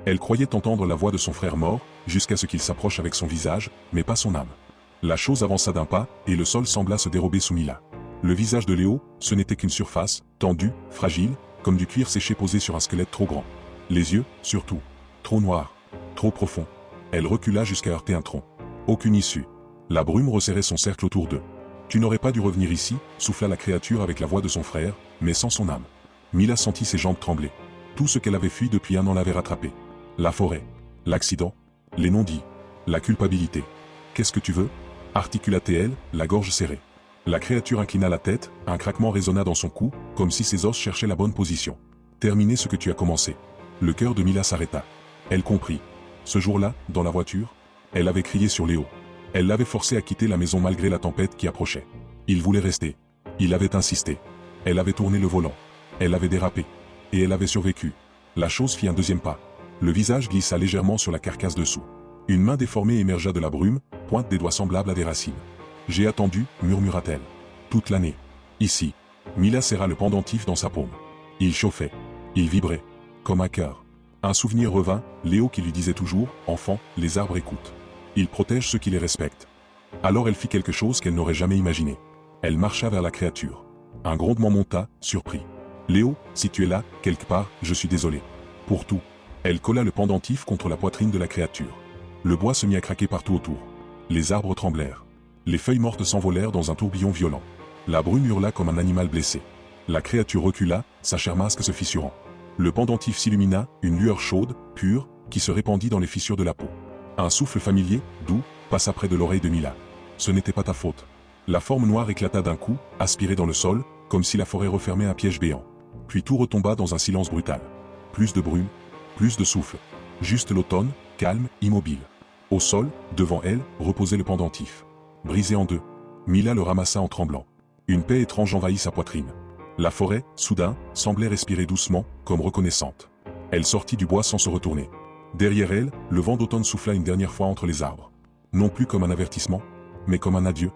Elle croyait entendre la voix de son frère mort, jusqu'à ce qu'il s'approche avec son visage, mais pas son âme. La chose avança d'un pas, et le sol sembla se dérober sous Mila. Le visage de Léo, ce n'était qu'une surface, tendue, fragile, comme du cuir séché posé sur un squelette trop grand. Les yeux, surtout, trop noirs, trop profonds. Elle recula jusqu'à heurter un tronc. Aucune issue. La brume resserrait son cercle autour d'eux. Tu n'aurais pas dû revenir ici, souffla la créature avec la voix de son frère, mais sans son âme. Mila sentit ses jambes trembler. Tout ce qu'elle avait fui depuis un an l'avait rattrapé. La forêt, l'accident, les non-dits, la culpabilité. Qu'est-ce que tu veux? Articula-t-elle, la gorge serrée. La créature inclina la tête, un craquement résonna dans son cou, comme si ses os cherchaient la bonne position. Terminer ce que tu as commencé. Le cœur de Mila s'arrêta. Elle comprit. Ce jour-là, dans la voiture, elle avait crié sur Léo. Elle l'avait forcé à quitter la maison malgré la tempête qui approchait. Il voulait rester. Il avait insisté. Elle avait tourné le volant. Elle avait dérapé. Et elle avait survécu. La chose fit un deuxième pas. Le visage glissa légèrement sur la carcasse dessous. Une main déformée émergea de la brume, pointe des doigts semblables à des racines. J'ai attendu, murmura-t-elle. Toute l'année. Ici. Mila serra le pendentif dans sa paume. Il chauffait. Il vibrait. Comme un cœur. Un souvenir revint, Léo qui lui disait toujours, enfant, les arbres écoutent. Ils protègent ceux qui les respectent. Alors elle fit quelque chose qu'elle n'aurait jamais imaginé. Elle marcha vers la créature. Un grondement monta, surpris. Léo, si tu es là, quelque part, je suis désolé. Pour tout. Elle colla le pendentif contre la poitrine de la créature. Le bois se mit à craquer partout autour. Les arbres tremblèrent. Les feuilles mortes s'envolèrent dans un tourbillon violent. La brume hurla comme un animal blessé. La créature recula, sa chair masque se fissurant. Le pendentif s'illumina, une lueur chaude, pure, qui se répandit dans les fissures de la peau. Un souffle familier, doux, passa près de l'oreille de Mila. Ce n'était pas ta faute. La forme noire éclata d'un coup, aspirée dans le sol, comme si la forêt refermait un piège béant. Puis tout retomba dans un silence brutal. Plus de brume, plus de souffle. Juste l'automne, calme, immobile. Au sol, devant elle, reposait le pendentif. Brisé en deux. Mila le ramassa en tremblant. Une paix étrange envahit sa poitrine. La forêt, soudain, semblait respirer doucement, comme reconnaissante. Elle sortit du bois sans se retourner. Derrière elle, le vent d'automne souffla une dernière fois entre les arbres. Non plus comme un avertissement, mais comme un adieu.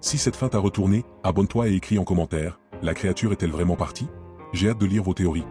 Si cette fin t'a retourné, abonne-toi et écris en commentaire, la créature est-elle vraiment partie? J'ai hâte de lire vos théories.